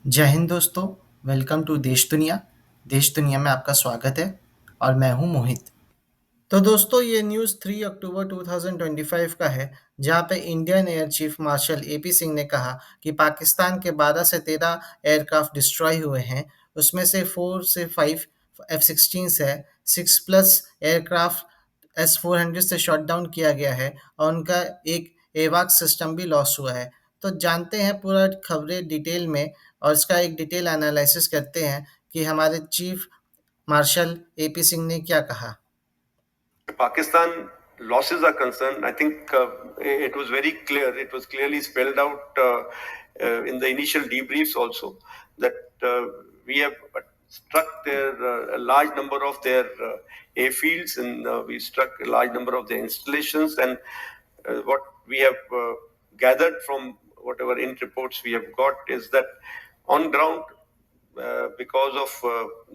जय हिंद दोस्तों। Welcome to देश दुनिया। देश दुनिया में आपका स्वागत है और मैं हूं मोहित। तो दोस्तों ये न्यूज़ 3 अक्टूबर 2025 का है, जहां पे Indian air chief marshal AP Singh ने कहा कि पाकिस्तान के 12 से 13 एयरक्राफ्ट डिस्ट्रॉय हुए हैं। उसमें से 4 से 5 F-16 है। 6 प्लस एयरक्राफ्ट S-400 से शॉट डाउन किया गया है और उनका एक एवाक सिस्टम भी लॉस हुआ है। तो जानते हैं पूरा खबरें डिटेल में और इसका एक डिटेल एनालिसिस करते हैं कि हमारे चीफ मार्शल एपी सिंह ने क्या कहा। Pakistan losses are concerned, I think it was very clear. It was clearly spelled out in the initial debriefs also that we have struck a large number of their airfields, and we struck a large number of their installations. And what we have gathered from whatever in reports we have got is that on ground, because of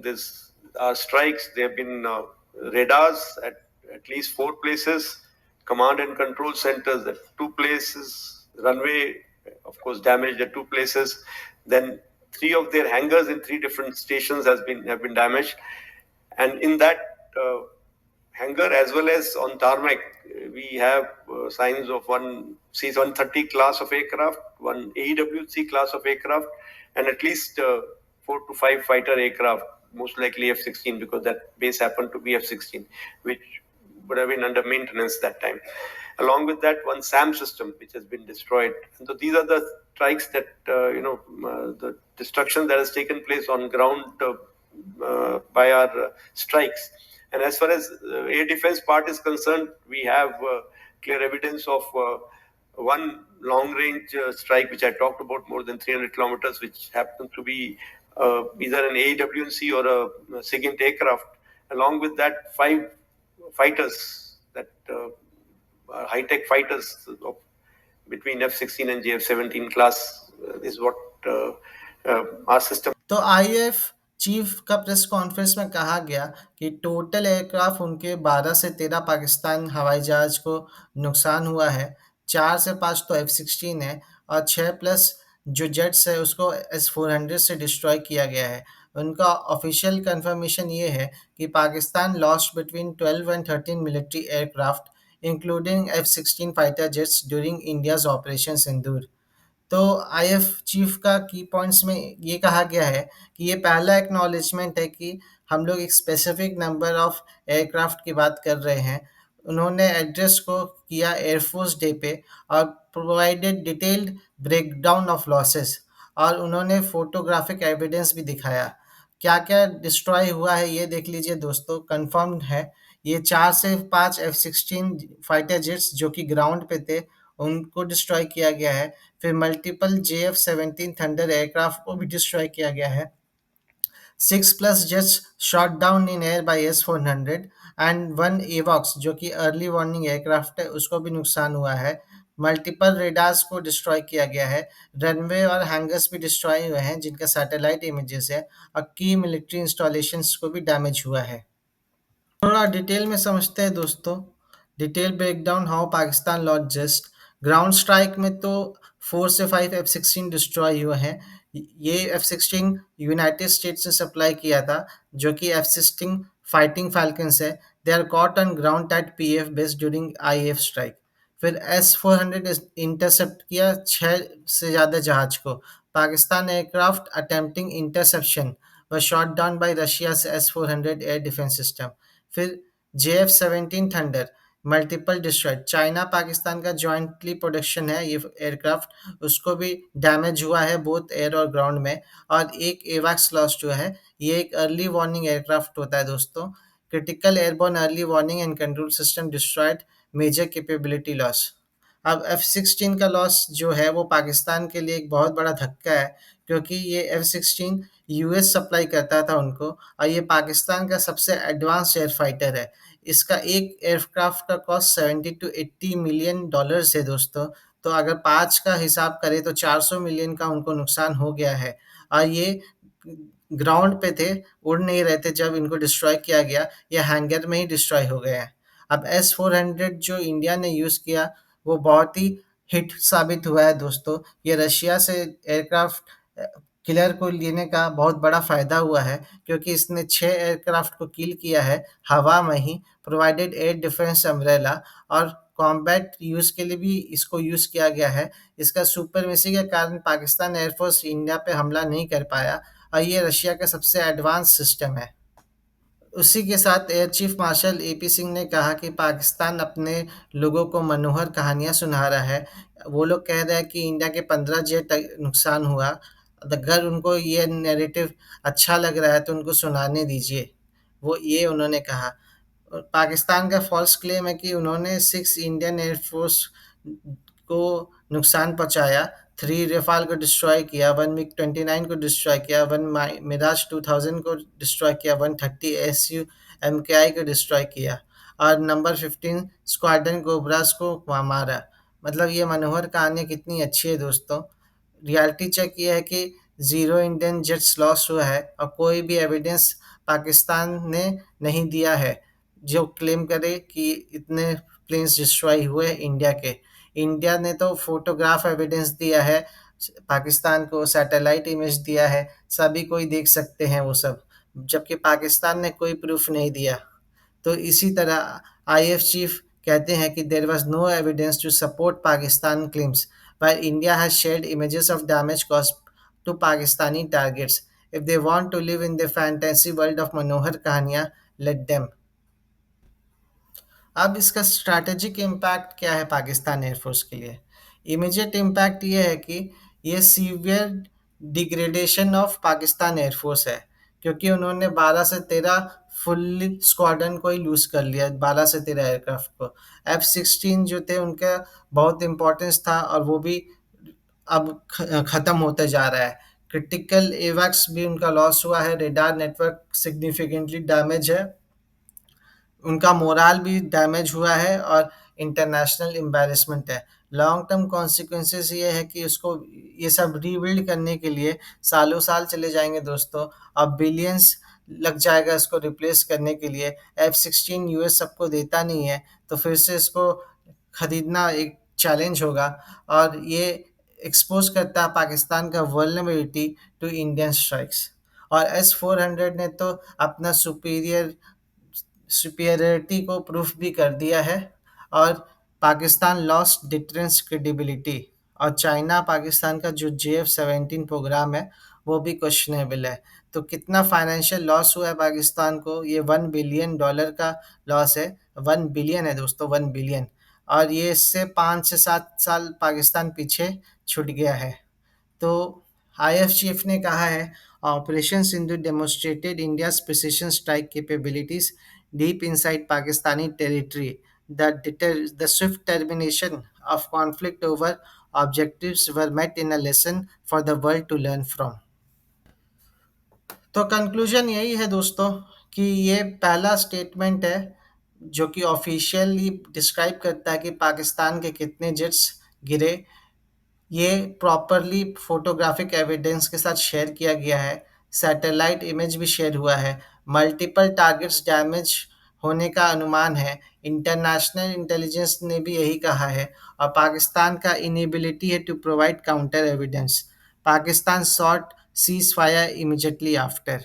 this our strikes, there have been radars at least 4 places, command and control centers at 2 places, runway, of course, damaged at 2 places. Then 3 of their hangars in 3 different stations have been damaged, and in that hangar as well as on tarmac, we have signs of one C-130 class of aircraft, one AEWC class of aircraft, and at least 4 to 5 fighter aircraft, most likely F-16, because that base happened to be F-16, which would have been under maintenance that time. Along with that, one SAM system which has been destroyed. And so these are the strikes that the destruction that has taken place on ground by our strikes. And as far as air defense part is concerned, we have clear evidence of one long-range strike, which I talked about, more than 300 kilometers, which happens to be either an AWNC or a SIGINT aircraft. Along with that, 5 fighters, that high-tech fighters of between F-16 and JF-17 class is what our system. तो IAF chief का press conference में कहा गया कि total aircraft उनके 12 से 13 पाकिस्तान हवाई जहाज को नुकसान हुआ है। 4 से 5 तो F-16 है और 6 प्लस जो जेट्स है उसको S-400 से डिस्ट्रॉय किया गया है। उनका ऑफिशियल कंफर्मेशन ये है कि Pakistan lost between 12 and 13 military aircraft including F-16 fighter jets during India's operation Sindoor. तो आईएफ चीफ का की पॉइंट्स में ये कहा गया है कि ये पहला एक्नॉलेजमेंट है कि हम लोग एक स्पेसिफिक नंबर ऑफ एयरक्राफ्ट की बात कर रहे हैं। उन्होंने एड्रेस को किया एयरफोर्स डे पे और provided detailed breakdown of losses और उन्होंने फोटोग्राफिक एविडेंस भी दिखाया। क्या क्या डिस्ट्रॉय हुआ है ये देख लीजिए दोस्तों, कंफर्म्ड है। ये 4 से 5 F-16 फाइटर जेट्स जो कि ग्राउंड पे थे उनको डिस्ट्रॉय किया गया है। फिर मल्टीपल JF-17 थंडर एयरक्राफ्ट को भी डिस्ट्रॉय किया गया है। 6 plus jets shot down in air by S-400 and 1 एवॉक्स जो कि अर्ली वार्निंग एयरक्राफ्ट है उसको भी नुकसान हुआ है। मल्टीपल रेडार्स को डिस्ट्रॉय किया गया है। रनवे और हैंगर्स भी डिस्ट्रॉय हुए हैं जिनका सैटेलाइट इमेजेस है और की मिलिट्री इंस्टॉलेशंस को भी डैमेज हुआ है। थोड़ा डिटेल में समझते हैं दोस्तों। Detail breakdown how Pakistan lost just ground strike में तो 4 से 5 F-16 डिस्ट्रॉय हुए हैं। ये F-16 यूनाइटेड स्टेट्स से सप्लाई किया था जो कि F-16 फाइटिंग फैल्कन्स है। They are caught on ground at PF base during IAF strike. फिर S-400 इंटरसेप्ट किया 6 से ज़्यादा जहाज को। पाकिस्तान एयरक्राफ्ट अटेम्प्टिंग इंटरसेप्शन व shot down by Russia's S-400 air defence system. फिर JF-17 thunder multiple destroyed. China Pakistan का जॉइंटली प्रोडक्शन है ये एयरक्राफ्ट, उसको भी डैमेज हुआ है बोथ एयर और ग्राउंड में। और एक एवाक्स लॉस्ट हुआ है। ये एक अर्ली वार्निंग एयरक्राफ्ट होता है दोस्तों। Critical airborne early warning and control system destroyed, major capability loss. अब F-16 का लॉस जो है वो पाकिस्तान के लिए एक बहुत बड़ा धक्का है, क्योंकि ये F-16 यूएस सप्लाई करता था उनको और ये पाकिस्तान का सबसे एडवांस एयर फाइटर है। इसका एक एयरक्राफ्ट का कॉस्ट 70 टू 80 मिलियन डॉलर्स है दोस्तों। तो अगर 5 का हिसाब करें तो 400 मिलियन का उनको नुकसान हो गया है और ये ग्राउंड पे थे, उड़ नहीं रहे थे जब इनको डिस्ट्रॉय किया गया, ये हैंगर में ही डिस्ट्रॉय हो गए हैं। अब S-400 जो इंडिया ने यूज़ किया वो बहुत ही हिट साबित हुआ है दोस्तों। ये रशिया से एयरक्राफ्ट किलर को लेने का बहुत बड़ा फ़ायदा हुआ है, क्योंकि इसने 6 एयरक्राफ्ट को किल किया है हवा में ही, प्रोवाइडेड एयर डिफेंस अम्ब्रेला, और कॉम्बैट यूज़ के लिए भी इसको यूज़ किया गया है। इसका सुपरमेसी के कारण पाकिस्तान एयरफोर्स इंडिया पे हमला नहीं कर पाया, और ये रशिया का सबसे एडवांस सिस्टम है। उसी के साथ air chief marshal AP Singh ने कहा कि पाकिस्तान अपने लोगों को मनोहर कहानियां सुना रहा है। वो लोग कह रहे हैं कि इंडिया के 15 जेट नुकसान हुआ। अगर उनको ये नैरेटिव अच्छा लग रहा है तो उनको सुनाने दीजिए, वो ये उन्होंने कहा। और पाकिस्तान का फॉल्स क्लेम है कि उन्होंने 6 इंडियन एयरफोर्स को नुकसान पहुंचाया, 3 रेफाल को डिस्ट्रॉय किया, 1 मिग 29 को डिस्ट्रॉय किया, 1 मिराज 2000 को डिस्ट्रॉय किया, 130 एसयू एमकेआई को डिस्ट्रॉय किया, और नंबर 15 स्क्वाड्रन कोबरास को मारा। मतलब ये मनोहर कहानी कितनी अच्छी है दोस्तों। रियलिटी चेक ये है कि 0 इंडियन जेट्स लॉस हुआ है, और कोई भी एविडेंस पाकिस्तान ने नहीं दिया है जो क्लेम करे कि इतने प्लेन्स डिस्ट्रॉय हुए इंडिया के। इंडिया ने तो फोटोग्राफ एविडेंस दिया है पाकिस्तान को, सैटेलाइट इमेज दिया है, सभी कोई देख सकते हैं वो सब, जबकि पाकिस्तान ने कोई प्रूफ नहीं दिया। तो इसी तरह आईएफ चीफ कहते हैं कि there was no evidence to support Pakistan claims, while India has shared images of damage caused to Pakistani targets. If they want to live in the fantasy world of Manohar Kahaniya, let them. अब इसका strategic impact क्या है Pakistan air force के लिए? Immediate impact ये है कि ये severe degradation of Pakistan air force है, क्योंकि उन्होंने 12 से 13 फुल स्क्वाड्रन को ही लूज कर लिया, 12 से 13 एयरक्राफ्ट को। F-16 जो थे उनका बहुत इंपॉर्टेंस था, और वो भी अब खत्म होते जा रहा है। क्रिटिकल एवैक्स भी उनका लॉस हुआ है, रेडार नेटवर्क सिग्निफिकेंटली डैमेज है, उनका मोराल भी डैमेज हुआ है, और इंटरनेशनल एम्बैरेसमेंट है। लॉन्ग टर्म कॉन्सिक्वेंसेस ये है कि उसको ये सब रीबिल्ड करने के लिए सालों साल चले जाएंगे दोस्तों। अब बिलियंस लग जाएगा इसको रिप्लेस करने के लिए। F-16 यूएस सबको देता नहीं है, तो फिर से इसको खरीदना एक चैलेंज होगा, और ये एक्सपोज करता है पाकिस्तान का वर्नरेबिलिटी टू इंडियन स्ट्राइक्स। और S-400 ने तो अपना सुपीरियरिटी को प्रूफ भी कर दिया है, और पाकिस्तान लॉस्ट डिटरेंस क्रेडिबिलिटी। और चाइना पाकिस्तान का जो JF-17 प्रोग्राम है वो भी क्वेश्चनेबल है। तो कितना फाइनेंशियल लॉस हुआ है पाकिस्तान को? ये $1 बिलियन का लॉस है। 1 बिलियन है दोस्तों, 1 बिलियन। और ये इससे 5 से 7 साल पाकिस्तान पीछे छूट गया है। तो आईएफ चीफ ने कहा है, operation Sindhu demonstrated India's precision strike capabilities deep inside Pakistani territory. The swift termination of conflict over objectives were met in a lesson for the world to learn from. तो कंक्लूजन यही है दोस्तों कि ये पहला स्टेटमेंट है जो कि ऑफिशियली डिस्क्राइब करता है कि पाकिस्तान के कितने जेट्स गिरे। ये प्रॉपरली फोटोग्राफिक एविडेंस के साथ शेयर किया गया है, सैटेलाइट इमेज भी शेयर हुआ है, मल्टीपल टारगेट्स डैमेज होने का अनुमान है, इंटरनेशनल इंटेलिजेंस ने भी यही कहा है, और पाकिस्तान का इनेबिलिटी है to provide counter evidence. Pakistan sought ceasefire immediately after.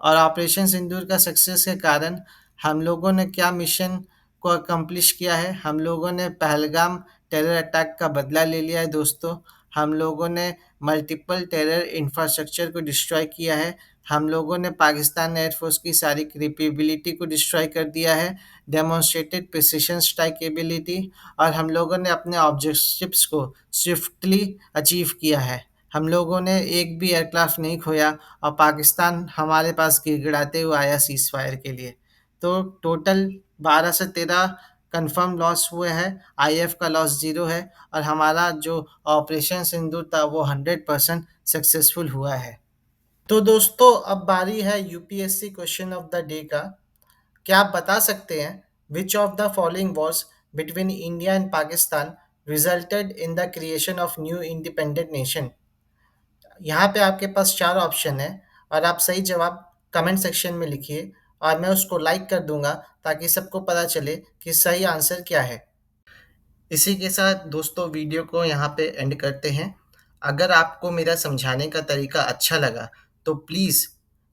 और ऑपरेशन सिंदूर का सक्सेस के कारण हम लोगों ने क्या मिशन को अकम्प्लिश किया है? हम लोगों ने पहलगाम टेरर अटैक का बदला ले लिया है दोस्तों। हम लोगों ने मल्टीपल टेरर इंफ्रास्ट्रक्चर को डिस्ट्रॉय किया है। हम लोगों ने पाकिस्तान एयरफोर्स की सारी कैपेबिलिटी को डिस्ट्रॉय कर दिया है, डेमोन्स्ट्रेटेड प्रिसिशन स्ट्राइक एबिलिटी, और हम लोगों ने अपने ऑब्जेक्टिव्स को स्विफ्टली अचीव किया है। हम लोगों ने एक भी एयरक्राफ्ट नहीं खोया, और पाकिस्तान हमारे पास गिड़गिड़ाते हुए आया सीज फायर के लिए। तो टोटल 12 से 13 कंफर्म लॉस हुए हैं, आईएफ का लॉस 0 है, और हमारा जो ऑपरेशन सिंदूर था वो 100% सक्सेसफुल हुआ है। तो दोस्तों अब बारी है UPSC question of the day का। क्या आप बता सकते हैं which of the following Wars between India and Pakistan resulted in the creation of new independent nation? यहाँ पे आपके पास 4 ऑप्शन है, और आप सही जवाब कमेंट सेक्शन में लिखिए, और मैं उसको लाइक कर दूंगा ताकि सबको पता चले कि सही आंसर क्या है। इसी के साथ दोस्तों वीडियो को यहाँ पे एंड करते हैं। अगर आपको मेरा समझाने का तरीका अच्छा लगा तो प्लीज़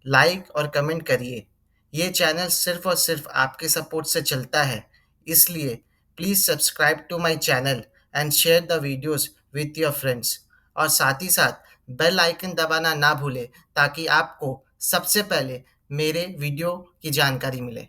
लाइक और कमेंट करिए। ये चैनल सिर्फ़ और सिर्फ़ आपके सपोर्ट से चलता है, इसलिए please subscribe to my channel and share the videos with your friends, और साथ ही साथ बेल आइकन दबाना ना भूलें ताकि आपको सबसे पहले मेरे वीडियो की जानकारी मिले।